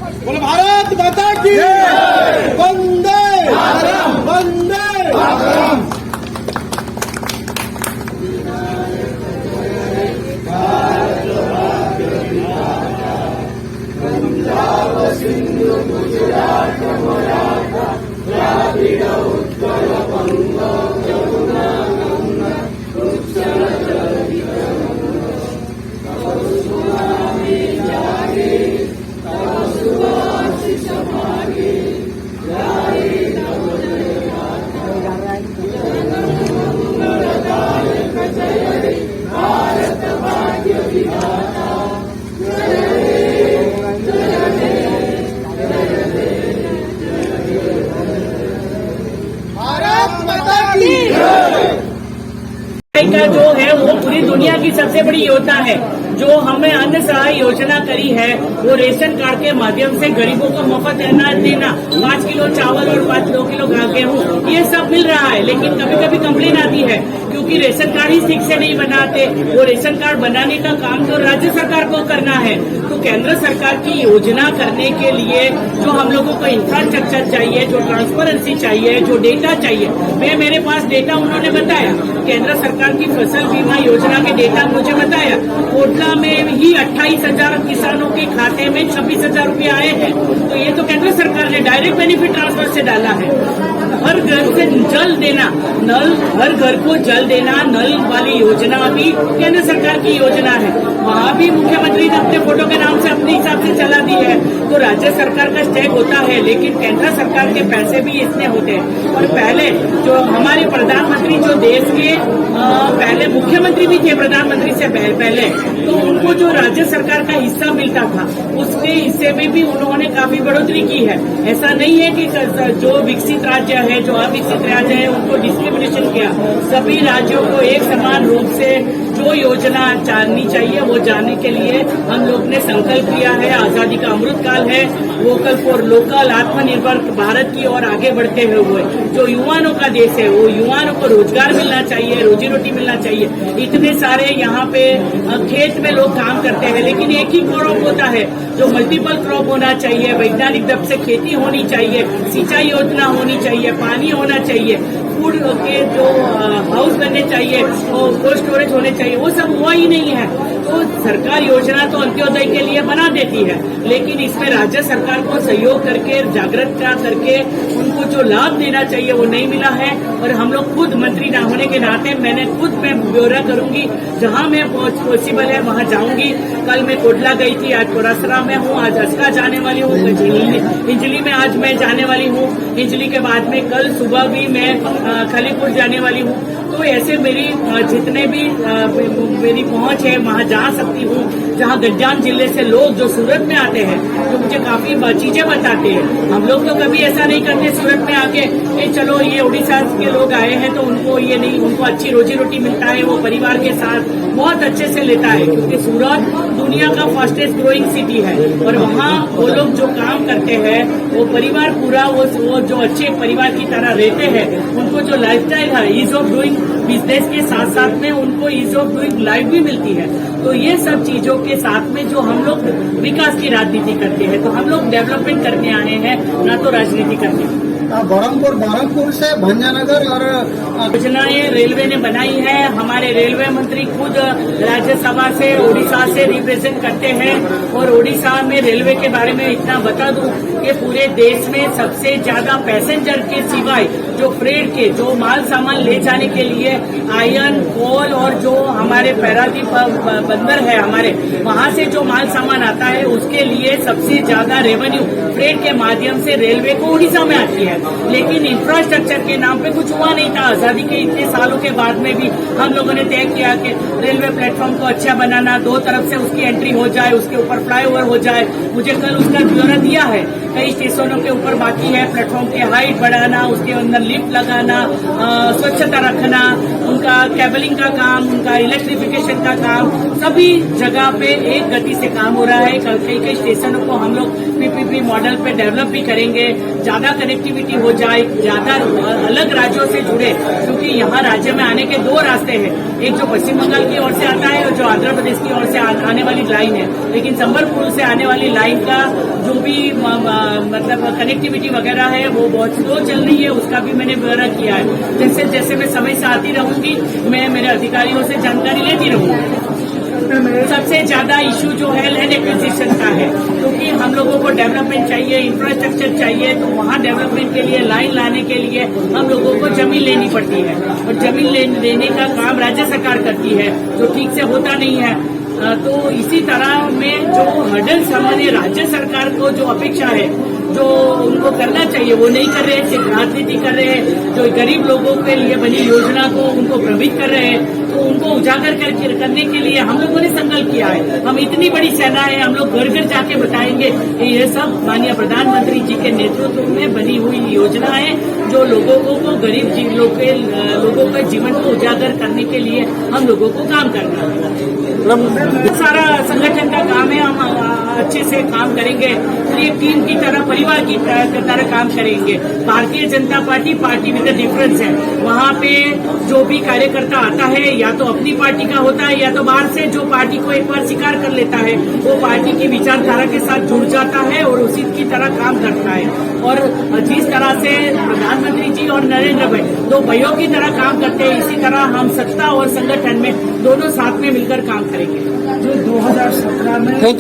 बोलो भारत माता की वंदे वंदे मातरम। सिंधु गुजरात मराठा द्राविड उत्कल बंग यमुना गंगा उच्चल जलधित तव सुनामी जागे तव सुभाषिष मागे जाए तव जय मंगलदायक जय भारत भाग्य विधाता। का जो है वो पूरी दुनिया की सबसे बड़ी योजना है। जो हमें अन्न सहाय योजना करी है वो रेशन कार्ड के माध्यम से गरीबों को मुफ्त अनाज देना, 5 किलो चावल और 2 किलो गेहूँ, ये सब मिल रहा है। लेकिन कभी कभी कंप्लेन आती है क्योंकि रेशन कार्ड ही ठीक से नहीं बनाते। वो रेशन कार्ड बनाने का काम तो राज्य सरकार को करना है। तो केंद्र सरकार की योजना करने के लिए जो हम लोगों को इंफ्रास्ट्रक्चर चाहिए, जो ट्रांसपेरेंसी चाहिए, जो डेटा चाहिए, मेरे पास डेटा उन्होंने बताया। केंद्र सरकार की फसल बीमा योजना के डेटा मुझे बताया। कोटला में ही 28,000 किसानों के खाते में 26,000 रुपये आए हैं। तो ये तो केंद्र सरकार ने डायरेक्ट बेनिफिट ट्रांसफर से डाला है। हर घर से जल देना, नल, हर घर को जल देना, नल वाली योजना भी केंद्र सरकार की योजना है। वहाँ भी मुख्यमंत्री ने अपने फोटो के नाम से अपने हिसाब से चला दी है। तो राज्य सरकार का स्टेक होता है, लेकिन केंद्र सरकार के पैसे भी इसमें होते हैं। और पहले जो हमारे प्रधानमंत्री जो देश के पहले मुख्यमंत्री भी थे, प्रधानमंत्री से पहले, तो उनको जो राज्य सरकार का हिस्सा मिलता था उसके हिस्से में भी उन्होंने काफी बढ़ोतरी की है। ऐसा नहीं है कि जो विकसित राज्य है, जो अविकसित राज्य है, उनको डिस्क्रिमिनेशन किया। सभी राज्यों को एक समान रूप से जो योजना जाननी चाहिए वो जानने के लिए हम लोग ने संकल्प किया है। आजादी का अमृत काल है, वोकल फॉर लोकल, आत्मनिर्भर भारत की ओर आगे बढ़ते हुए जो युवाओं का देश है, वो युवाओं को रोजगार मिलना चाहिए, रोजी रोटी मिलना चाहिए। इतने सारे यहाँ पे खेत में लोग काम करते हैं, लेकिन एक ही क्रॉप होता है। जो मल्टीपल क्रॉप होना चाहिए, वैज्ञानिक ढंग से खेती होनी चाहिए, सिंचाई योजना होनी चाहिए, पानी होना चाहिए, फूड के जो हाउस बनने चाहिए, कोल्ड स्टोरेज होने चाहिए, वो सब हुआ ही नहीं है। तो सरकार योजना तो अंत्योदय के लिए बना देती है, लेकिन इसमें राज्य सरकार को सहयोग करके, जागरूकता करके उनको जो लाभ देना चाहिए वो नहीं मिला है। और हम लोग खुद मंत्री ना होने के नाते मैं ब्यौरा करूंगी, जहां मैं पॉसिबल है वहां जाऊंगी। कल मैं कोटला गई थी, आज कोरासरा में हूँ, आज अस्का जाने वाली हूँ, हिंजली में आज मैं जाने वाली हूँ, हिंजली के बाद में कल सुबह भी मैं खलीपुर जाने वाली हूँ। तो ऐसे मेरी जितने भी मेरी पहुंच है वहां जा सकती हूँ। जहां गंजाम जिले से लोग जो सूरत में आते हैं, जो मुझे काफी चीजें बताते हैं। हम लोग तो कभी ऐसा नहीं करते सूरत में आके चलो ये उड़ीसा के लोग आए हैं तो उनको ये नहीं, उनको अच्छी रोजी रोटी मिलता है, वो परिवार के साथ बहुत अच्छे से लेता है। क्योंकि सूरत दुनिया का फास्टेस्ट ग्रोइंग सिटी है और वहाँ वो लोग जो काम करते हैं वो परिवार पूरा वो जो अच्छे परिवार की तरह रहते हैं। उनको जो लाइफस्टाइल है, ईज ऑफ डूइंग बिजनेस के साथ साथ में उनको ईज ऑफ डूइंग लाइफ भी मिलती है। तो ये सब चीजों के साथ में जो हम लोग विकास की राजनीति करते हैं, तो हम लोग डेवलपमेंट करने आए हैं, ना तो राजनीति करने। बरहमपुर से भंजानगर और योजनाएं रेलवे ने बनाई है। हमारे रेलवे मंत्री खुद राज्यसभा से उड़ीसा से रिप्रेजेंट करते हैं। और उड़ीसा में रेलवे के बारे में इतना बता दूं कि पूरे देश में सबसे ज्यादा पैसेंजर के सिवाय जो फ्रेट के जो माल सामान ले जाने के लिए आयरन, कोल और जो हमारे पैरादीप बंदर है हमारे, वहां से जो माल सामान आता है उसके लिए सबसे ज्यादा रेवेन्यू फ्रेट के माध्यम से रेलवे को उड़ीसा में आती है। लेकिन इंफ्रास्ट्रक्चर के नाम पे कुछ हुआ नहीं था। आजादी के इतने सालों के बाद में भी हम लोगों ने तय किया कि रेलवे प्लेटफॉर्म को अच्छा बनाना, दो तरफ से उसकी एंट्री हो जाए, उसके ऊपर फ्लाईओवर हो जाए। मुझे कल उसका ब्यौरा दिया है। कई स्टेशनों के ऊपर बाकी है, प्लेटफॉर्म की हाइट बढ़ाना, उसके अंदर लिफ्ट लगाना, स्वच्छता रखना, उनका केबलिंग का काम, उनका इलेक्ट्रिफिकेशन का काम, सभी जगह पे एक गति से काम हो रहा है। कई कई स्टेशनों को हम लोग पीपीपी मॉडल पे डेवलप भी करेंगे, ज्यादा कनेक्टिविटी हो जाए, ज्यादा अलग राज्यों से जुड़े, क्योंकि यहाँ राज्य में आने के दो रास्ते हैं, एक जो पश्चिम बंगाल की ओर से आता है और जो आंध्र प्रदेश की ओर से आने वाली लाइन है। लेकिन संबलपुर से आने वाली लाइन का जो भी मतलब कनेक्टिविटी वगैरह है वो बहुत स्लो चल रही है, उसका भी मैंने ब्यौरा किया है। जैसे जैसे मैं समय से आती रहूंगी, मैं मेरे अधिकारियों से जानकारी लेती रहूंगी। सबसे ज्यादा इश्यू जो है लैंड एक्विजिशन का है, क्योंकि हम लोगों को डेवलपमेंट चाहिए, इंफ्रास्ट्रक्चर चाहिए, तो वहाँ डेवलपमेंट के लिए लाइन लाने के लिए हम लोगों को जमीन लेनी पड़ती है, और जमीन लेने का काम राज्य सरकार करती है, जो ठीक से होता नहीं है। तो इसी तरह में जो हर्डल्स हमारे राज्य सरकार को जो अपेक्षा है, जो उनको करना चाहिए, वो नहीं कर रहे हैं, सिर्फ राजनीति कर रहे हैं। जो गरीब लोगों के लिए बनी योजना को उनको प्रभावित कर रहे हैं, तो उनको उजागर करने के लिए हम लोगों ने संकल्प किया है। हम इतनी बड़ी सेना है, हम लोग घर घर जाके बताएंगे कि ये सब माननीय प्रधानमंत्री जी के नेतृत्व में बनी हुई योजना है, जो लोगों को गरीब लोगों के जीवन को उजागर करने के लिए हम लोगों को काम करना है। सारा संगठन का काम है, हम अच्छे से काम करेंगे, एक टीम की तरह, परिवार की तरह काम करेंगे। Bharatiya Janata party with difference है, वहाँ पे जो भी कार्यकर्ता आता है या तो अपनी पार्टी का होता है या तो बाहर से जो पार्टी को एक बार स्वीकार कर लेता है, वो पार्टी की विचारधारा के साथ जुड़ जाता है और उसी की तरह काम करता है। और जिस तरह से प्रधानमंत्री जी और नरेंद्र भाई दो भाइयों की तरह काम करते हैं, इसी तरह हम सत्ता और संगठन में दोनों साथ में मिलकर काम करेंगे। जो 2017 में